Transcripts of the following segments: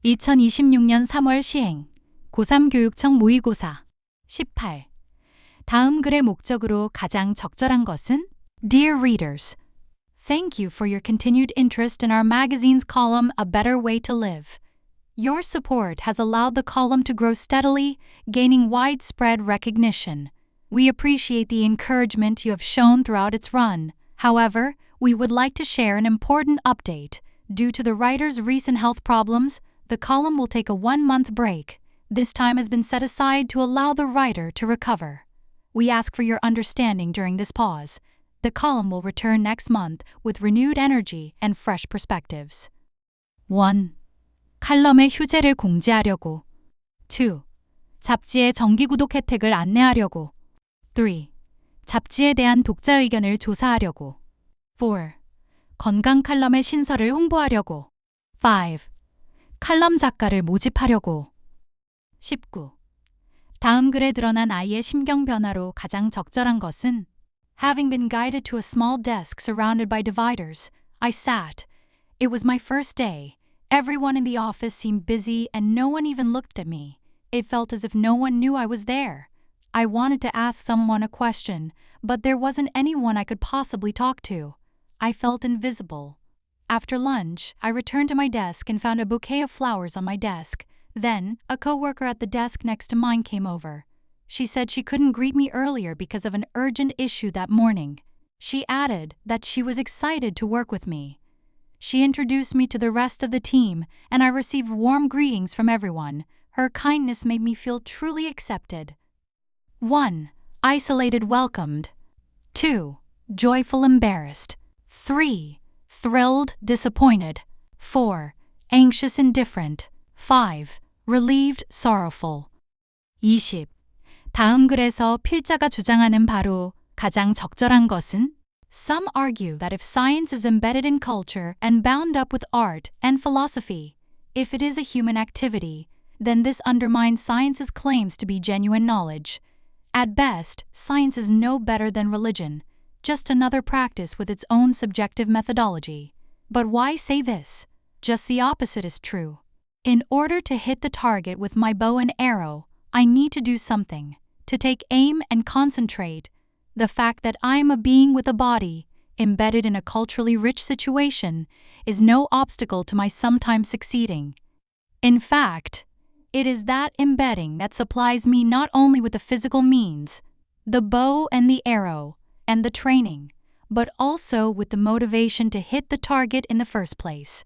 2026년 3월 시행 고3 교육청 모의고사 18. 다음 글의 목적으로 가장 적절한 것은? Dear readers, thank you for your continued interest in our magazine's column A Better Way to Live. Your support has allowed the column to grow steadily, gaining widespread recognition. We appreciate the encouragement you have shown throughout its run. However, we would like to share an important update. Due to the writer's recent health problems, the column will take a 1-month break. This time has been set aside to allow the writer to recover. We ask for your understanding during this pause. The column will return next month with renewed energy and fresh perspectives. 1. 칼럼의 휴재를 공지하려고. 2. 잡지의 정기구독 혜택을 안내하려고. 3. 잡지에 대한 독자 의견을 조사하려고. 4. 건강 칼럼의 신설을 홍보하려고. 5. 칼럼 작가를 모집하려고. 19. 다음 글에 드러난 아이의 심경 변화로 가장 적절한 것은? Having been guided to a small desk surrounded by dividers, I sat. It was my first day. Everyone in the office seemed busy and no one even looked at me. It felt as if no one knew I was there. I wanted to ask someone a question, but there wasn't anyone I could possibly talk to. I felt invisible. After lunch, I returned to my desk and found a bouquet of flowers on my desk. Then, a coworker at the desk next to mine came over. She said she couldn't greet me earlier because of an urgent issue that morning. She added that she was excited to work with me. She introduced me to the rest of the team, and I received warm greetings from everyone. Her kindness made me feel truly accepted. 1. Isolated welcomed. 2. Joyful embarrassed. 3. Thrilled disappointed. 4. Anxious indifferent. 5. Relieved sorrowful. 20. 다음 글에서 필자가 주장하는 바로 가장 적절한 것은? Some argue that if science is embedded in culture and bound up with art and philosophy, if it is a human activity, then this undermines science's claims to be genuine knowledge. At best, science is no better than religion, just another practice with its own subjective methodology. But why say this? Just the opposite is true. In order to hit the target with my bow and arrow, I need to do something, to take aim and concentrate. The fact that I am a being with a body, embedded in a culturally rich situation, is no obstacle to my sometimes succeeding. In fact, it is that embedding that supplies me not only with the physical means, the bow and the arrow, and the training, but also with the motivation to hit the target in the first place.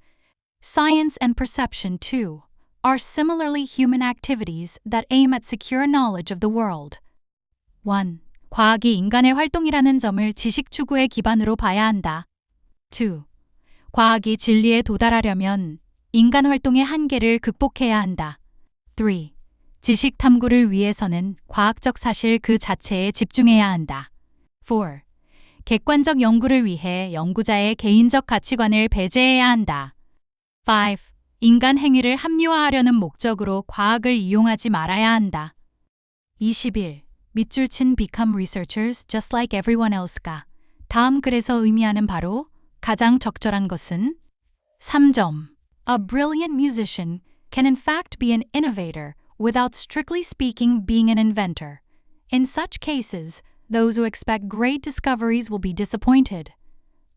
Science and perception, too, are similarly human activities that aim at secure knowledge of the world. 1. 과학이 인간의 활동이라는 점을 지식 추구의 기반으로 봐야 한다. 2. 과학이 진리에 도달하려면 인간 활동의 한계를 극복해야 한다. 3. 지식 탐구를 위해서는 과학적 사실 그 자체에 집중해야 한다. 4. 객관적 연구를 위해 연구자의 개인적 가치관을 배제해야 한다. 5. 인간 행위를 합리화하려는 목적으로 과학을 이용하지 말아야 한다. 21. 밑줄 친 become researchers just like everyone else가 다음 글에서 의미하는 바로 가장 적절한 것은? 3점. A brilliant musician can in fact be an innovator without strictly speaking being an inventor. In such cases, those who expect great discoveries will be disappointed.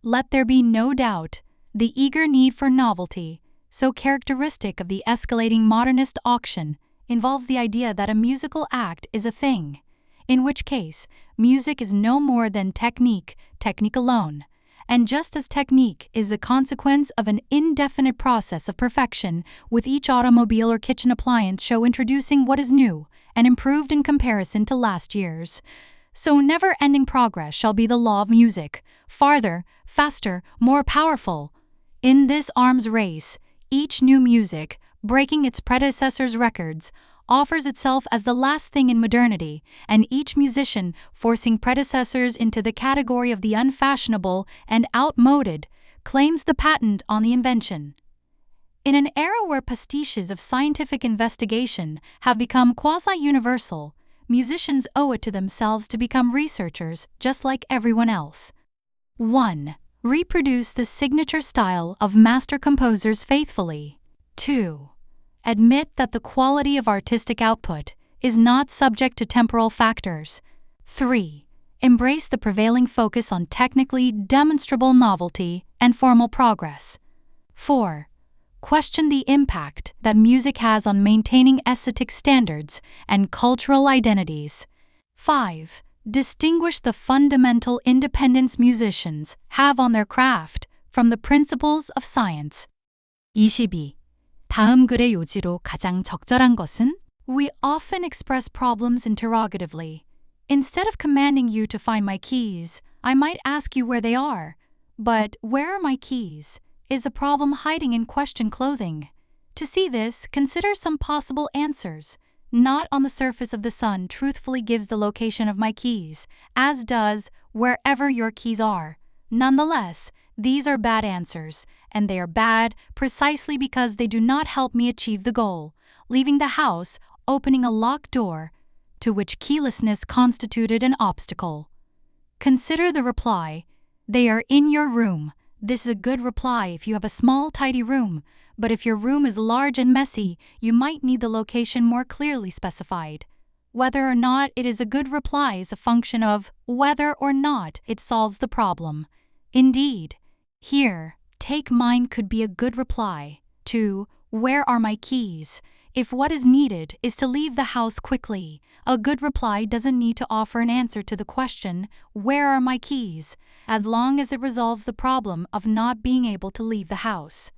Let there be no doubt, the eager need for novelty, so characteristic of the escalating modernist auction, involves the idea that a musical act is a thing, in which case, music is no more than technique alone, and just as technique is the consequence of an indefinite process of perfection, with each automobile or kitchen appliance show introducing what is new and improved in comparison to last year's, so never-ending progress shall be the law of music, farther, faster, more powerful. In this arms race, each new music, breaking its predecessor's records, offers itself as the last thing in modernity, and each musician, forcing predecessors into the category of the unfashionable and outmoded, claims the patent on the invention. In an era where pastiches of scientific investigation have become quasi-universal, musicians owe it to themselves to become researchers just like everyone else. 1. Reproduce the signature style of master composers faithfully. 2. Admit that the quality of artistic output is not subject to temporal factors. 3. Embrace the prevailing focus on technically demonstrable novelty and formal progress. 4. Question the impact that music has on maintaining aesthetic standards and cultural identities. 5. Distinguish the fundamental independence musicians have on their craft from the principles of science. 22. 다음 글의 요지로 가장 적절한 것은? We often express problems interrogatively. Instead of commanding you to find my keys, I might ask you where they are. But where are my keys? Is a problem hiding in question clothing? To see this, consider some possible answers. Not on the surface of the sun truthfully gives the location of my keys, as does wherever your keys are. Nonetheless, these are bad answers, and they are bad precisely because they do not help me achieve the goal, leaving the house, opening a locked door, to which keylessness constituted an obstacle. Consider the reply. They are in your room. This is a good reply if you have a small, tidy room, but if your room is large and messy, you might need the location more clearly specified. Whether or not it is a good reply is a function of whether or not it solves the problem. Indeed, here, take mine could be a good reply to where are my keys? If what is needed is to leave the house quickly, a good reply doesn't need to offer an answer to the question, where are my keys, as long as it resolves the problem of not being able to leave the house.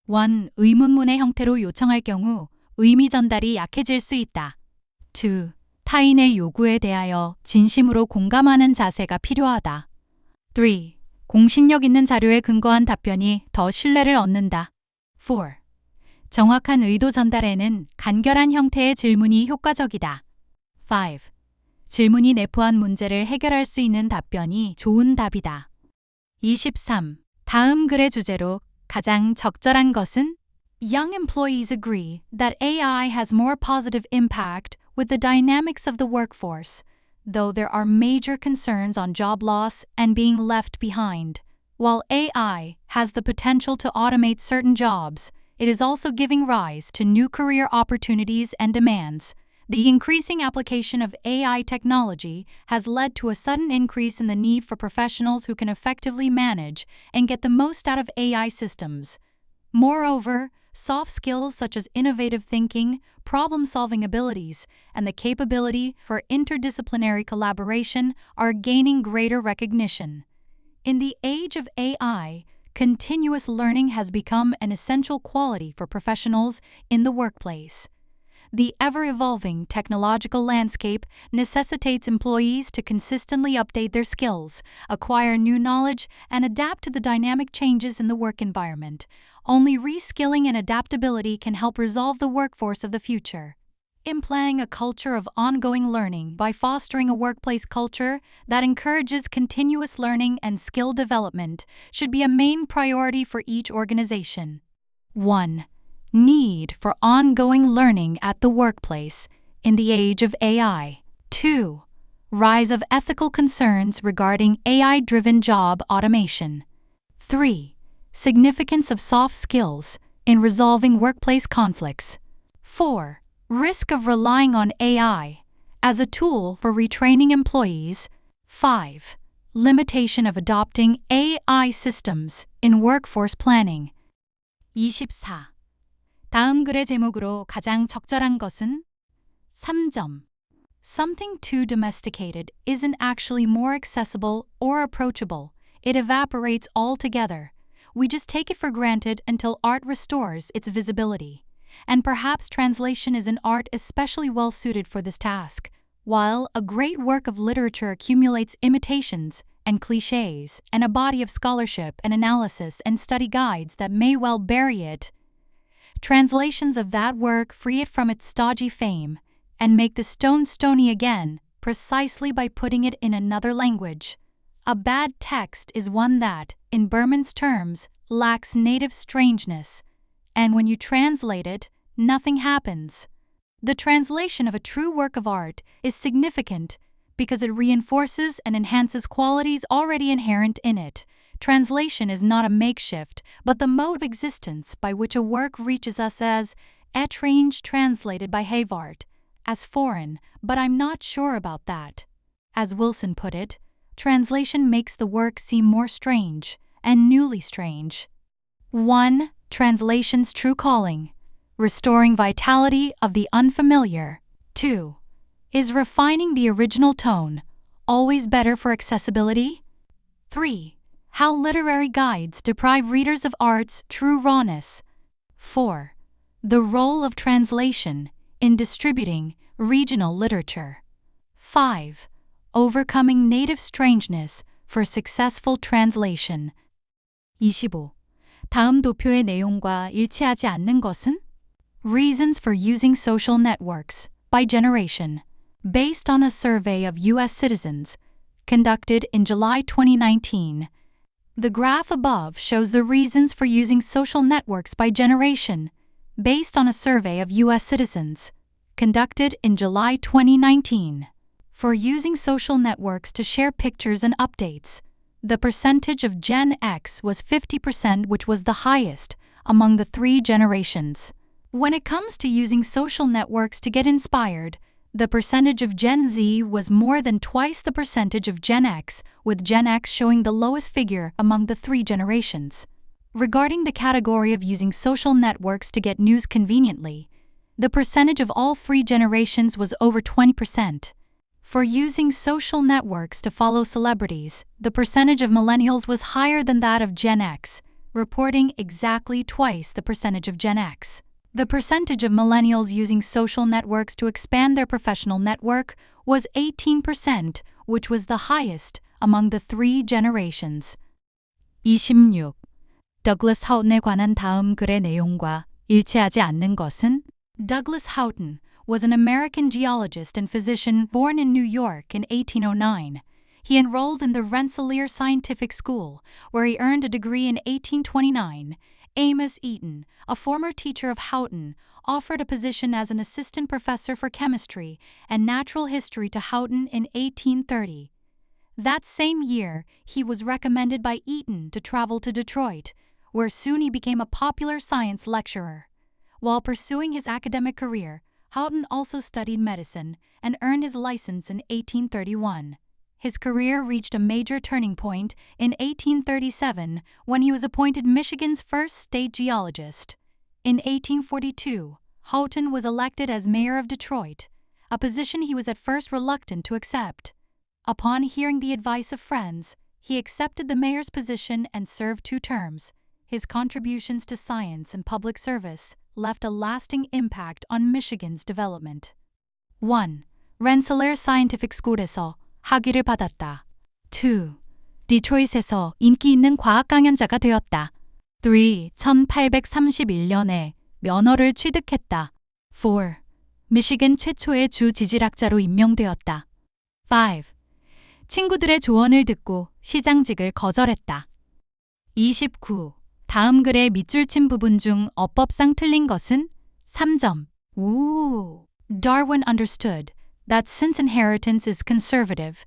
1. 의문문의 형태로 요청할 경우 의미 전달이 약해질 수 있다. 2. 타인의 요구에 대하여 진심으로 공감하는 자세가 필요하다. 3. 공신력 있는 자료에 근거한 답변이 더 신뢰를 얻는다. 4. 정확한 의도 전달에는 간결한 형태의 질문이 효과적이다. 5. 질문이 내포한 문제를 해결할 수 있는 답변이 좋은 답이다. 23. 다음 글의 주제로 가장 적절한 것은? Young employees agree that AI has more positive impact with the dynamics of the workforce, though there are major concerns on job loss and being left behind. While AI has the potential to automate certain jobs, it is also giving rise to new career opportunities and demands. The increasing application of AI technology has led to a sudden increase in the need for professionals who can effectively manage and get the most out of AI systems. Moreover, soft skills such as innovative thinking, problem-solving abilities, and the capability for interdisciplinary collaboration are gaining greater recognition. In the age of AI, continuous learning has become an essential quality for professionals in the workplace. The ever-evolving technological landscape necessitates employees to consistently update their skills, acquire new knowledge, and adapt to the dynamic changes in the work environment. Only reskilling and adaptability can help resolve the workforce of the future. Implanting a culture of ongoing learning by fostering a workplace culture that encourages continuous learning and skill development should be a main priority for each organization. 1. Need for ongoing learning at the workplace in the age of AI. 2. Rise of ethical concerns regarding AI-driven job automation. 3. Significance of soft skills in resolving workplace conflicts. 4. Risk of relying on AI as a tool for retraining employees. 5. Limitation of adopting AI systems in workforce planning. 24. 다음 글의 제목으로 가장 적절한 것은? 3점. Something too domesticated isn't actually more accessible or approachable. It evaporates altogether. We just take it for granted until art restores its visibility. And perhaps translation is an art especially well suited for this task. While a great work of literature accumulates imitations and clichés and a body of scholarship and analysis and study guides that may well bury it, translations of that work free it from its stodgy fame and make the stone stony again precisely by putting it in another language. A bad text is one that, in Berman's terms, lacks native strangeness, and when you translate it, nothing happens. The translation of a true work of art is significant because it reinforces and enhances qualities already inherent in it. Translation is not a makeshift, but the mode of existence by which a work reaches us as Étrange translated by Havart as foreign, but I'm not sure about that. As Wilson put it, translation makes the work seem more strange and newly strange. 1. Translation's true calling. Restoring vitality of the unfamiliar. 2. Is refining the original tone always better for accessibility? 3. How literary guides deprive readers of art's true rawness. 4. The role of translation in distributing regional literature. 5. Overcoming native strangeness for successful translation. 25. 다음 도표의 내용과 일치하지 않는 것은? Reasons for using social networks by generation, based on a survey of U.S. citizens conducted in July 2019. The graph above shows the reasons for using social networks by generation, based on a survey of U.S. citizens conducted in July 2019. For using social networks to share pictures and updates, the percentage of Gen X was 50%, which was the highest among the three generations. When it comes to using social networks to get inspired, the percentage of Gen Z was more than twice the percentage of Gen X, with Gen X showing the lowest figure among the three generations. Regarding the category of using social networks to get news conveniently, the percentage of all three generations was over 20%. For using social networks to follow celebrities, the percentage of millennials was higher than that of Gen X, reporting exactly twice the percentage of Gen X. The percentage of millennials using social networks to expand their professional network was 18%, which was the highest among the three generations. 26. Douglas Houghton에 관한 다음 글의 내용과 일치하지 않는 것은? Douglas Houghton was an American geologist and physician born in New York in 1809. He enrolled in the Rensselaer Scientific School, where he earned a degree in 1829. Amos Eaton, a former teacher of Houghton, offered a position as an assistant professor for chemistry and natural history to Houghton in 1830. That same year, he was recommended by Eaton to travel to Detroit, where soon he became a popular science lecturer. While pursuing his academic career, Houghton also studied medicine and earned his license in 1831. His career reached a major turning point in 1837 when he was appointed Michigan's first state geologist. In 1842, Houghton was elected as mayor of Detroit, a position he was at first reluctant to accept. Upon hearing the advice of friends, he accepted the mayor's position and served 2 terms. His contributions to science and public service left a lasting impact on Michigan's development. 1. Rensselaer Scientific School에서 학위를 받았다. 2. 디트로이트에서 인기 있는 과학 강연자가 되었다. 3. 1831년에 면허를 취득했다. 4. 미시간 최초의 주 지질학자로 임명되었다. 5. 친구들의 조언을 듣고 시장직을 거절했다. 29. 다음 글의 밑줄 친 부분 중 어법상 틀린 것은? 3점. Darwin understood that since inheritance is conservative,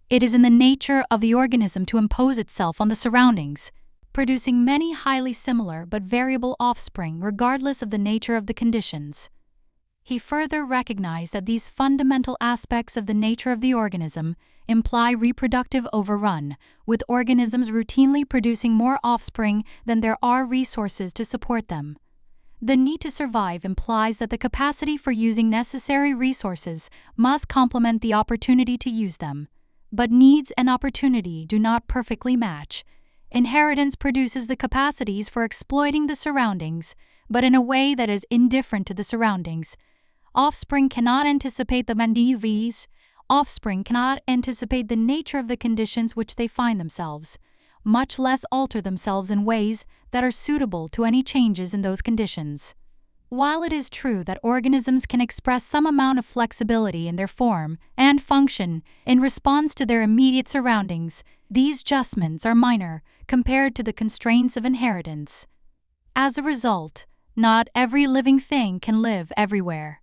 it is in the nature of the organism to impose itself on the surroundings, producing many highly similar but variable offspring regardless of the nature of the conditions. He further recognized that these fundamental aspects of the nature of the organism imply reproductive overrun, with organisms routinely producing more offspring than there are resources to support them. The need to survive implies that the capacity for using necessary resources must complement the opportunity to use them. But needs and opportunity do not perfectly match. Inheritance produces the capacities for exploiting the surroundings, but in a way that is indifferent to the surroundings. Offspring cannot anticipate the mandivis. Offspring cannot anticipate the nature of the conditions which they find themselves, much less alter themselves in ways that are suitable to any changes in those conditions. While it is true that organisms can express some amount of flexibility in their form and function in response to their immediate surroundings, these adjustments are minor compared to the constraints of inheritance. As a result, not every living thing can live everywhere.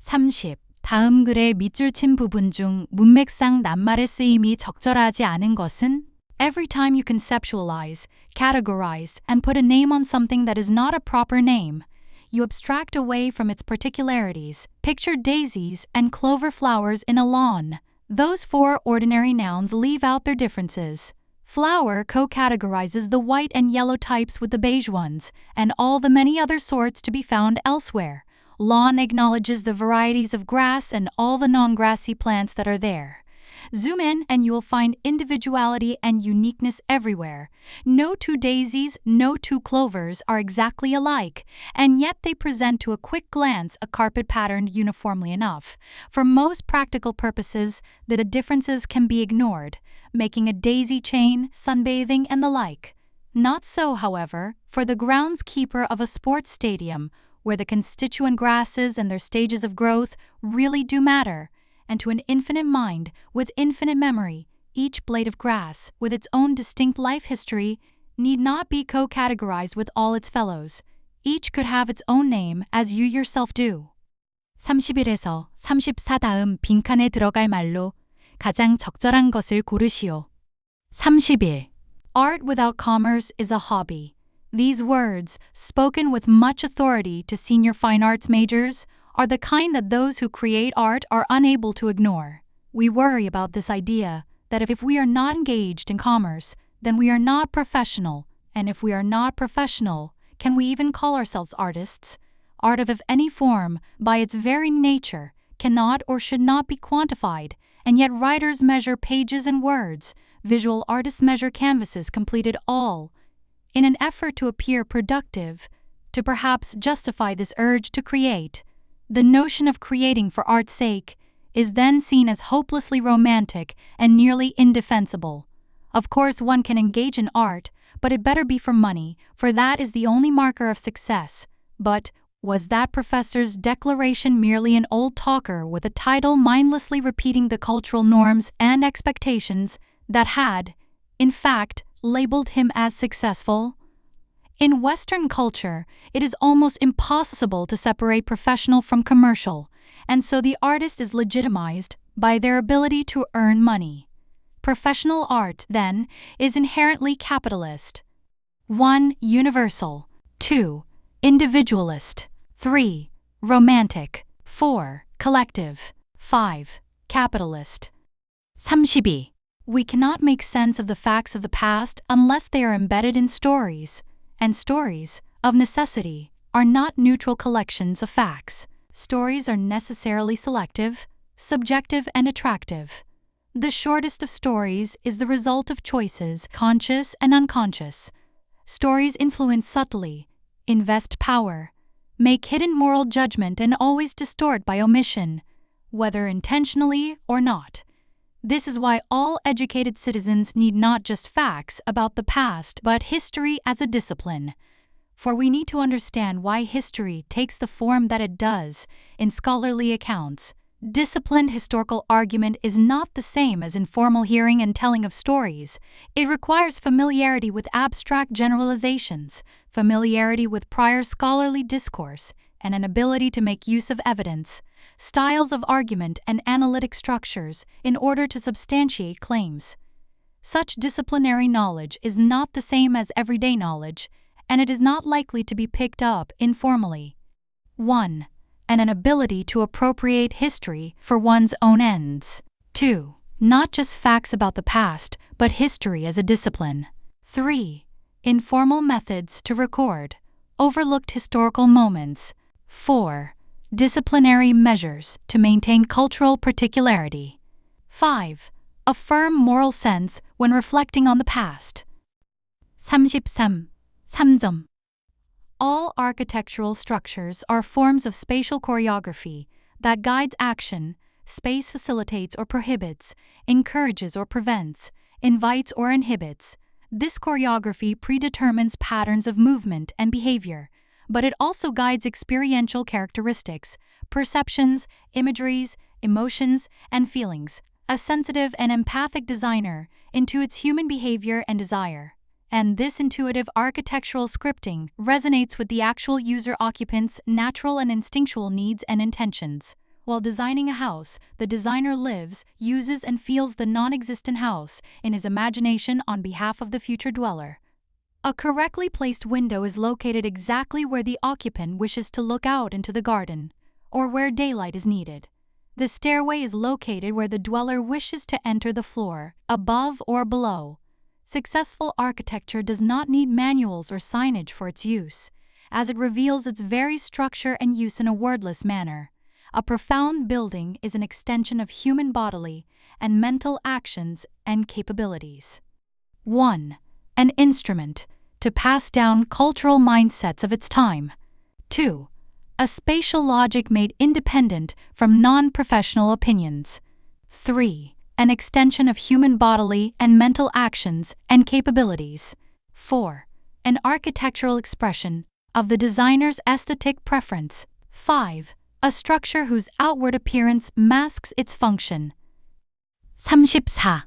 30. 다음 글의 밑줄 친 부분 중 문맥상 낱말의 쓰임이 적절하지 않은 것은? Every time you conceptualize, categorize, and put a name on something that is not a proper name, you abstract away from its particularities. Picture daisies and clover flowers in a lawn. Those four ordinary nouns leave out their differences. Flower co-categorizes the white and yellow types with the beige ones, and all the many other sorts to be found elsewhere. Lawn acknowledges the varieties of grass and all the non-grassy plants that are there. Zoom in and you will find individuality and uniqueness everywhere. No two daisies, no two clovers are exactly alike, and yet they present to a quick glance a carpet patterned uniformly enough. For most practical purposes, the differences can be ignored, making a daisy chain, sunbathing, and the like. Not so, however, for the groundskeeper of a sports stadium, where the constituent grasses and their stages of growth really do matter. And to an infinite mind with infinite memory, each blade of grass, with its own distinct life history, need not be co-categorized with all its fellows. Each could have its own name as you yourself do. 30에서 34 다음 빈칸에 들어갈 말로 가장 적절한 것을 고르시오. 31. Art without commerce is a hobby. These words, spoken with much authority to senior fine arts majors, are the kind that those who create art are unable to ignore. We worry about this idea that if we are not engaged in commerce, then we are not professional, and if we are not professional, can we even call ourselves artists? Art of any form, by its very nature, cannot or should not be quantified, and yet writers measure pages and words, visual artists measure canvases completed all, in an effort to appear productive, to perhaps justify this urge to create. The notion of creating for art's sake is then seen as hopelessly romantic and nearly indefensible. Of course, one can engage in art, but it better be for money, for that is the only marker of success. But was that professor's declaration merely an old talker with a title mindlessly repeating the cultural norms and expectations that had, in fact, labeled him as successful? In Western culture, it is almost impossible to separate professional from commercial, and so the artist is legitimized by their ability to earn money. Professional art, then, is inherently capitalist. 1. Universal. 2. Individualist. 3. Romantic. 4. Collective. 5. Capitalist. 32. We cannot make sense of the facts of the past unless they are embedded in stories. And stories, of necessity, are not neutral collections of facts. Stories are necessarily selective, subjective, and attractive. The shortest of stories is the result of choices, conscious and unconscious. Stories influence subtly, invest power, make hidden moral judgment, and always distort by omission, whether intentionally or not. This is why all educated citizens need not just facts about the past, but history as a discipline. For we need to understand why history takes the form that it does in scholarly accounts. Disciplined historical argument is not the same as informal hearing and telling of stories. It requires familiarity with abstract generalizations, familiarity with prior scholarly discourse, and an ability to make use of evidence, styles of argument, and analytic structures in order to substantiate claims. Such disciplinary knowledge is not the same as everyday knowledge, and it is not likely to be picked up informally. 1. An ability to appropriate history for one's own ends. 2. Not just facts about the past, but history as a discipline. 3. Informal methods to record overlooked historical moments. 4. Disciplinary measures to maintain cultural particularity. 5. A firm moral sense when reflecting on the past. 33. 3점. All architectural structures are forms of spatial choreography that guides action. Space facilitates or prohibits, encourages or prevents, invites or inhibits. This choreography predetermines patterns of movement and behavior, but it also guides experiential characteristics, perceptions, imageries, emotions, and feelings. A sensitive and empathic designer intuits human behavior and desire, and this intuitive architectural scripting resonates with the actual user occupant's natural and instinctual needs and intentions. While designing a house, the designer lives, uses, and feels the non-existent house in his imagination on behalf of the future dweller. A correctly placed window is located exactly where the occupant wishes to look out into the garden, or where daylight is needed. The stairway is located where the dweller wishes to enter the floor, above or below. Successful architecture does not need manuals or signage for its use, as it reveals its very structure and use in a wordless manner. A profound building is an extension of human bodily and mental actions and capabilities. 1. An instrument to pass down cultural mindsets of its time. 2. A spatial logic made independent from non-professional opinions. 3. An extension of human bodily and mental actions and capabilities. 4. An architectural expression of the designer's aesthetic preference. 5. A structure whose outward appearance masks its function. 34.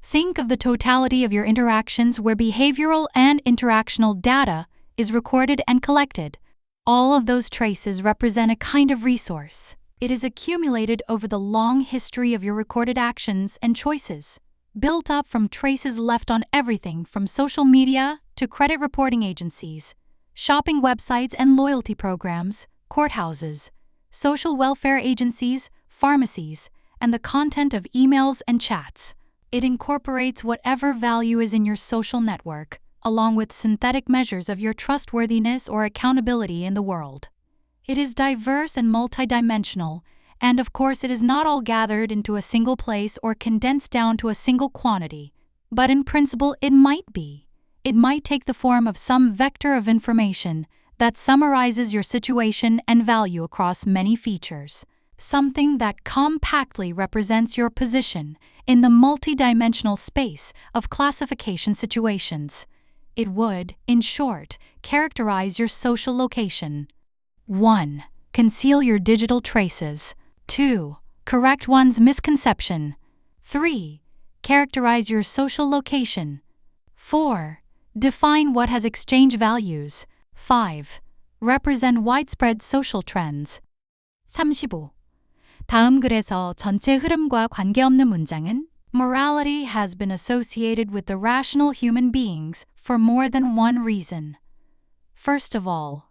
Think of the totality of your interactions where behavioral and interactional data is recorded and collected. All of those traces represent a kind of resource. It is accumulated over the long history of your recorded actions and choices, built up from traces left on everything from social media to credit reporting agencies, shopping websites and loyalty programs, courthouses, social welfare agencies, pharmacies, and the content of emails and chats. It incorporates whatever value is in your social network, along with synthetic measures of your trustworthiness or accountability in the world. It is diverse and multidimensional, and of course it is not all gathered into a single place or condensed down to a single quantity, but in principle it might be. It might take the form of some vector of information that summarizes your situation and value across many features, something that compactly represents your position in the multidimensional space of classification situations. It would, in short, characterize your social location. 1. Conceal your digital traces. 2. Correct one's misconception. 3. Characterize your social location. 4. Define what has exchange values. 5. Represent widespread social trends. 35. 다음 글에서 전체 흐름과 관계없는 문장은 Morality has been associated with the rational human beings for more than one reason. First of all,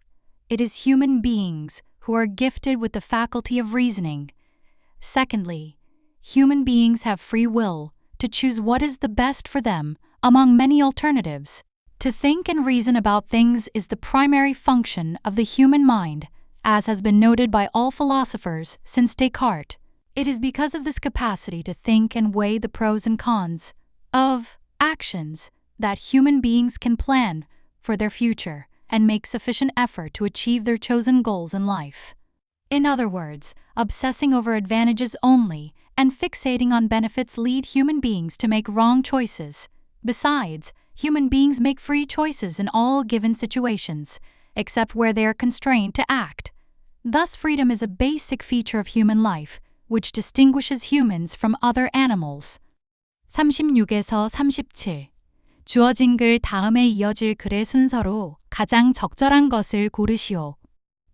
it is human beings who are gifted with the faculty of reasoning. Secondly, human beings have free will to choose what is the best for them among many alternatives. To think and reason about things is the primary function of the human mind, as has been noted by all philosophers since Descartes. It is because of this capacity to think and weigh the pros and cons of actions that human beings can plan for their future and make sufficient effort to achieve their chosen goals in life. In other words, obsessing over advantages only and fixating on benefits lead human beings to make wrong choices. Besides, human beings make free choices in all given situations, except where they are constrained to act. Thus, freedom is a basic feature of human life, which distinguishes humans from other animals. 36에서 37. 주어진 글 다음에 이어질 글의 순서로 가장 적절한 것을 고르시오.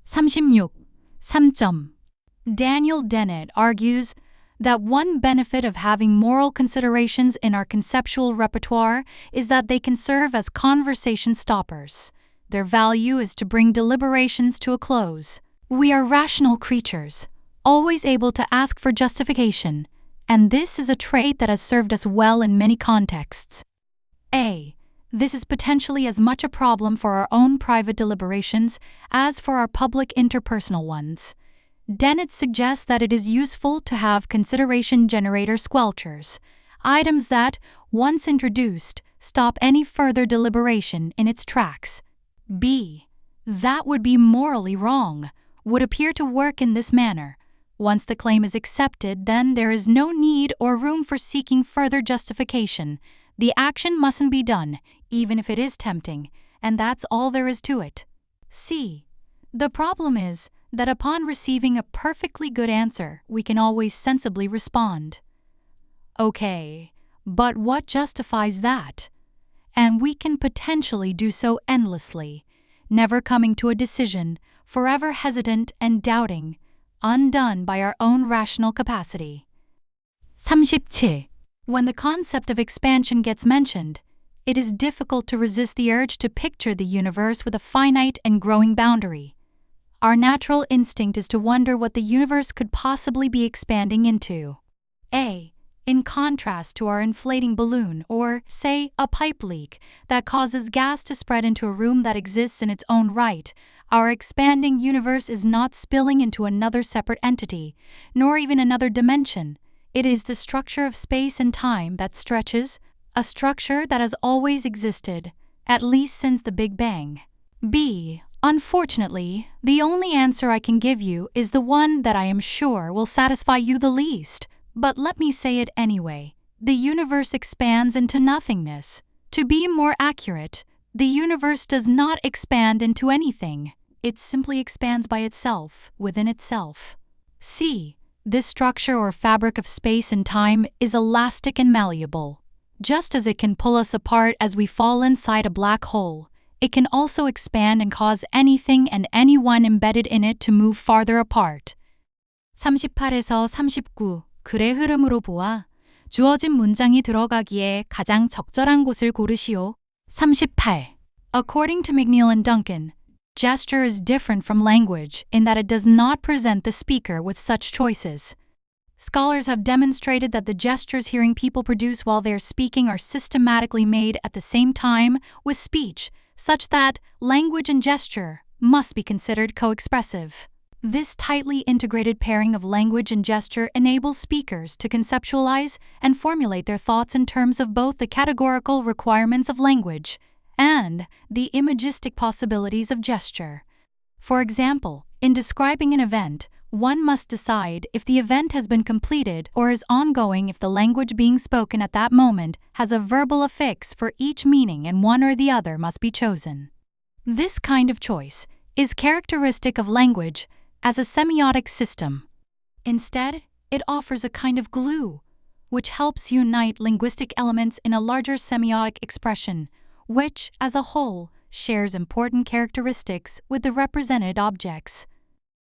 36. 3점. Daniel Dennett argues that one benefit of having moral considerations in our conceptual repertoire is that they can serve as conversation stoppers. Their value is to bring deliberations to a close. We are rational creatures, always able to ask for justification, and this is a trait that has served us well in many contexts. A. This is potentially as much a problem for our own private deliberations as for our public interpersonal ones. Dennett suggests that it is useful to have consideration generator squelchers, items that, once introduced, stop any further deliberation in its tracks. B. That would be morally wrong, would appear to work in this manner. Once the claim is accepted, then there is no need or room for seeking further justification. The action mustn't be done, even if it is tempting, and that's all there is to it. C. The problem is that upon receiving a perfectly good answer, we can always sensibly respond. Okay, but what justifies that? And we can potentially do so endlessly, never coming to a decision, forever hesitant and doubting, undone by our own rational capacity. 37. When the concept of expansion gets mentioned, it is difficult to resist the urge to picture the universe with a finite and growing boundary. Our natural instinct is to wonder what the universe could possibly be expanding into. In contrast to our inflating balloon or, say, a pipe leak that causes gas to spread into a room that exists in its own right, our expanding universe is not spilling into another separate entity, nor even another dimension. It is the structure of space and time that stretches, a structure that has always existed, at least since the Big Bang. Unfortunately, the only answer I can give you is the one that I am sure will satisfy you the least. But let me say it anyway. The universe expands into nothingness. To be more accurate, the universe does not expand into anything. It simply expands by itself, within itself. This structure or fabric of space and time is elastic and malleable. Just as it can pull us apart as we fall inside a black hole, it can also expand and cause anything and anyone embedded in it to move farther apart. 38에서 39. 글의 흐름으로 보아 주어진 문장이 들어가기에 가장 적절한 곳을 고르시오. 38. According to McNeil and Duncan, gesture is different from language in that it does not present the speaker with such choices. Scholars have demonstrated that the gestures hearing people produce while they are speaking are systematically made at the same time with speech, such that language and gesture must be considered co-expressive. This tightly integrated pairing of language and gesture enables speakers to conceptualize and formulate their thoughts in terms of both the categorical requirements of language and the imagistic possibilities of gesture. For example, in describing an event, one must decide if the event has been completed or is ongoing if the language being spoken at that moment has a verbal affix for each meaning and one or the other must be chosen. This kind of choice is characteristic of language as a semiotic system. Instead, it offers a kind of glue, which helps unite linguistic elements in a larger semiotic expression, which, as a whole, shares important characteristics with the represented objects.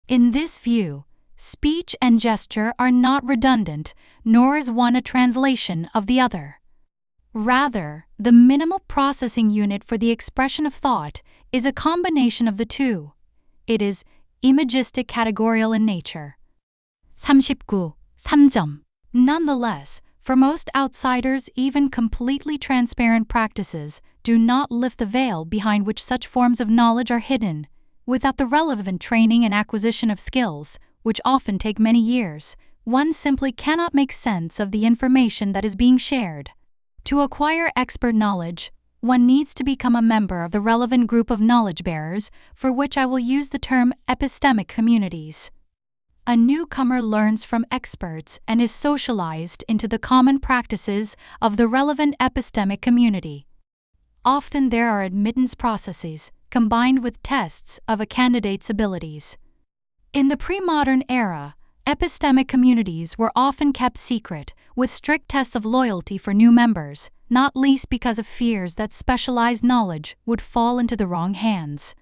In this view, speech and gesture are not redundant, nor is one a translation of the other. Rather, the minimal processing unit for the expression of thought is a combination of the two. It is imagistic categorial in nature. 39. 3점. Nonetheless, for most outsiders, even completely transparent practices do not lift the veil behind which such forms of knowledge are hidden. Without the relevant training and acquisition of skills, which often take many years, one simply cannot make sense of the information that is being shared. To acquire expert knowledge, one needs to become a member of the relevant group of knowledge bearers, for which I will use the term epistemic communities. A newcomer learns from experts and is socialized into the common practices of the relevant epistemic community. Often there are admittance processes, combined with tests of a candidate's abilities. In the pre-modern era, epistemic communities were often kept secret, with strict tests of loyalty for new members, not least because of fears that specialized knowledge would fall into the wrong hands.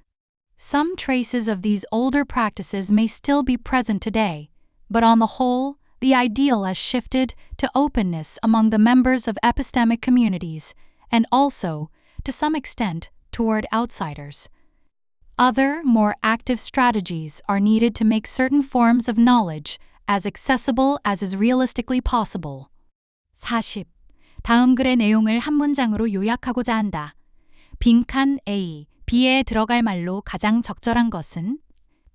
Some traces of these older practices may still be present today, but on the whole, the ideal has shifted to openness among the members of epistemic communities, and also, to some extent, toward outsiders. Other, more active strategies are needed to make certain forms of knowledge as accessible as is realistically possible. 40. 다음 글의 내용을 한 문장으로 요약하고자 한다. 빈칸 A, B에 들어갈 말로 가장 적절한 것은?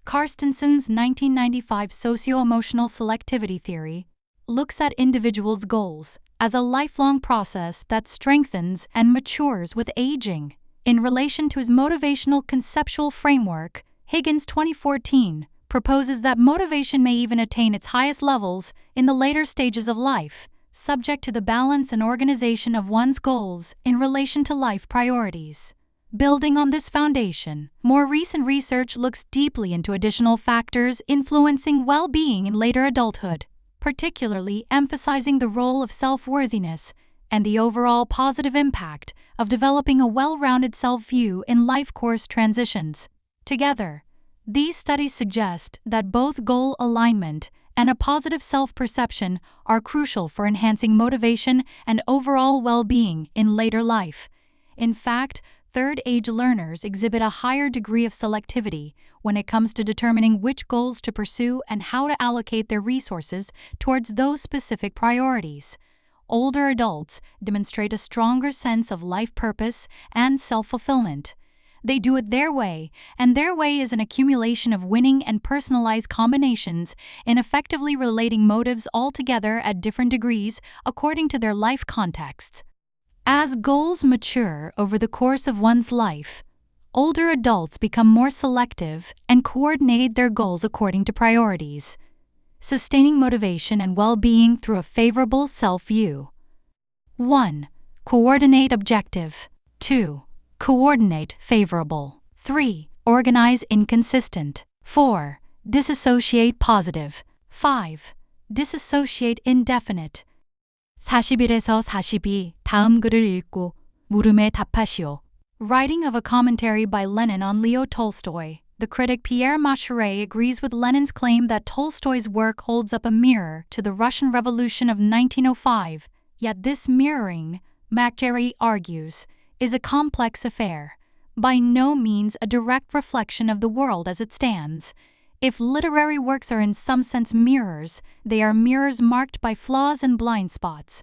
Carstenson's 1995 socio-emotional selectivity theory looks at individuals' goals as a lifelong process that strengthens and matures with aging. In relation to his motivational conceptual framework, Higgins 2014 proposes that motivation may even attain its highest levels in the later stages of life, subject to the balance and organization of one's goals in relation to life priorities. Building on this foundation, more recent research looks deeply into additional factors influencing well-being in later adulthood, particularly emphasizing the role of self-worthiness and the overall positive impact of developing a well-rounded self-view in life course transitions. Together, these studies suggest that both goal alignment and a positive self-perception are crucial for enhancing motivation and overall well-being in later life, In fact, third-age learners exhibit a higher degree of selectivity when it comes to determining which goals to pursue and how to allocate their resources towards those specific priorities. Older adults demonstrate a stronger sense of life purpose and self-fulfillment. They do it their way, and their way is an accumulation of winning and personalized combinations in effectively relating motives all together at different degrees according to their life contexts. As goals mature over the course of one's life, older adults become more selective and coordinate their goals according to priorities, sustaining motivation and well-being through a favorable self-view. 1. Coordinate objective. 2. Coordinate favorable. 3. Organize inconsistent. 4. Disassociate positive. 5. Disassociate indefinite. 41에서 42. 다음 글을 읽고 물음에 답하시오. Writing of a commentary by Lenin on Leo Tolstoy, the critic Pierre Macheret agrees with Lenin's claim that Tolstoy's work holds up a mirror to the Russian Revolution of 1905, yet this mirroring, Macheret argues, is a complex affair, by no means a direct reflection of the world as it stands. If literary works are in some sense mirrors, they are mirrors marked by flaws and blind spots.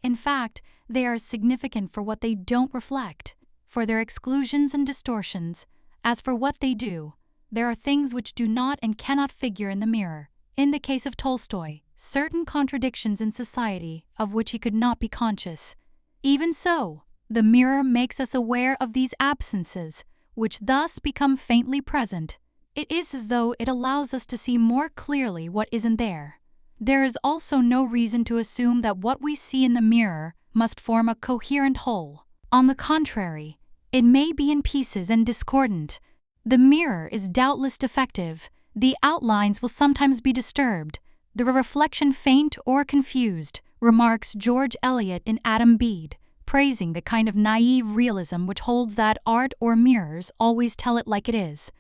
In fact, they are significant for what they don't reflect, for their exclusions and distortions. As for what they do, there are things which do not and cannot figure in the mirror. In the case of Tolstoy, certain contradictions in society of which he could not be conscious. Even so, the mirror makes us aware of these absences, which thus become faintly present. It is as though it allows us to see more clearly what isn't there. There is also no reason to assume that what we see in the mirror must form a coherent whole. On the contrary, it may be in pieces and discordant. The mirror is doubtless defective. The outlines will sometimes be disturbed, the reflection faint or confused, remarks George Eliot in Adam Bede, praising the kind of naive realism which holds that art or mirrors always tell it like it is.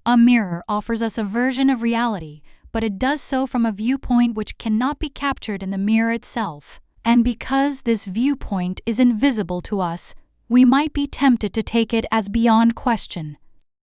A mirror offers us a version of reality, but it does so from a viewpoint which cannot be captured in the mirror itself. And because this viewpoint is invisible to us, we might be tempted to take it as beyond question.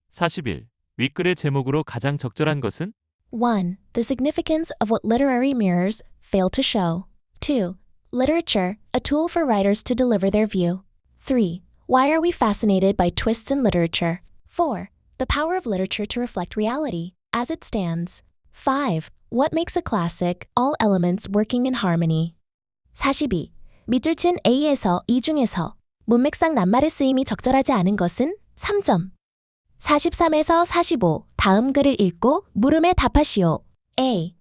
41. 윗글의 제목으로 가장 적절한 것은? 1. The significance of what literary mirrors fail to show. 2. Literature, a tool for writers to deliver their view. 3. Why are we fascinated by twists in literature? 4. The power of literature to reflect reality, as it stands. 5. What makes a classic, all elements working in harmony. 42. 밑줄 친 A에서 이 중에서 문맥상 낱말의 쓰임이 적절하지 않은 것은 3점. 43에서 45. 다음 글을 읽고 물음에 답하시오. A.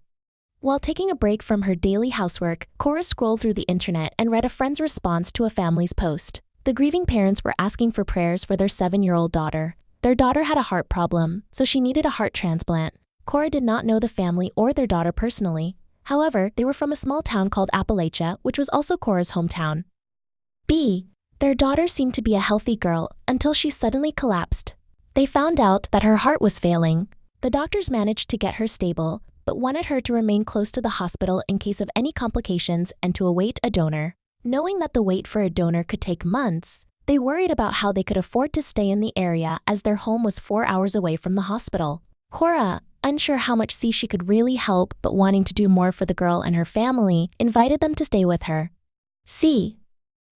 While taking a break from her daily housework, Cora scrolled through the internet and read a friend's response to a family's post. The grieving parents were asking for prayers for their 7-year-old daughter. Their daughter had a heart problem, so she needed a heart transplant. Cora did not know the family or their daughter personally. However, they were from a small town called Appalachia, which was also Cora's hometown. B. Their daughter seemed to be a healthy girl until she suddenly collapsed. They found out that her heart was failing. The doctors managed to get her stable, but wanted her to remain close to the hospital in case of any complications and to await a donor. Knowing that the wait for a donor could take months, they worried about how they could afford to stay in the area as their home was 4 hours away from the hospital. Cora, unsure how much she could really help but wanting to do more for the girl and her family, invited them to stay with her. C.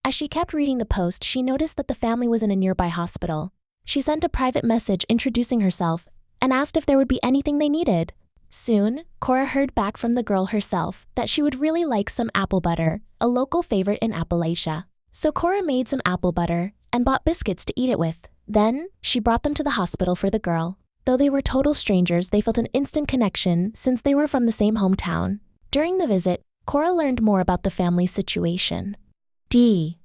As she kept reading the post, she noticed that the family was in a nearby hospital. She sent a private message introducing herself and asked if there would be anything they needed. Soon, Cora heard back from the girl herself that she would really like some apple butter, a local favorite in Appalachia. So Cora made some apple butter and bought biscuits to eat it with. Then, she brought them to the hospital for the girl. Though they were total strangers, they felt an instant connection since they were from the same hometown. During the visit, Cora learned more about the family's situation. D.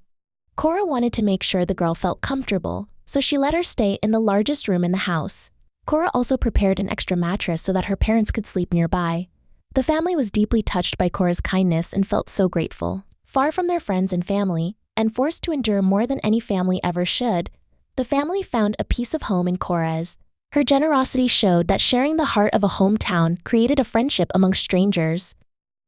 Cora wanted to make sure the girl felt comfortable, so she let her stay in the largest room in the house. Cora also prepared an extra mattress so that her parents could sleep nearby. The family was deeply touched by Cora's kindness and felt so grateful. Far from their friends and family, and forced to endure more than any family ever should, the family found a piece of home in Cora's. Her generosity showed that sharing the heart of a hometown created a friendship among strangers.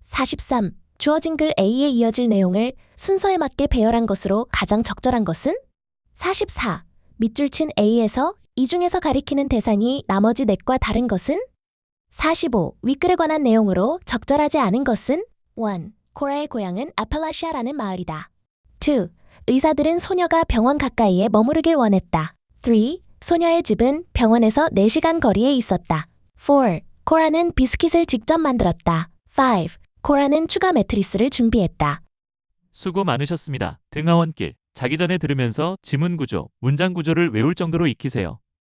43. 주어진 글 A에 이어질 내용을 순서에 맞게 배열한 것으로 가장 적절한 것은? 44. 밑줄 친 A에서 이 중에서 가리키는 대상이 나머지 넷과 다른 것은? 45. 윗글에 관한 내용으로 적절하지 않은 것은? 1. 코라의 고향은 아팔라시아라는 마을이다. 2. 의사들은 소녀가 병원 가까이에 머무르길 원했다. 3. 소녀의 집은 병원에서 4시간 거리에 있었다. 4. 코라는 비스킷을 직접 만들었다. 5. 코라는 추가 매트리스를 준비했다. 수고 많으셨습니다. 등하원길, 자기 전에 들으면서 지문 구조, 문장 구조를 외울 정도로 익히세요.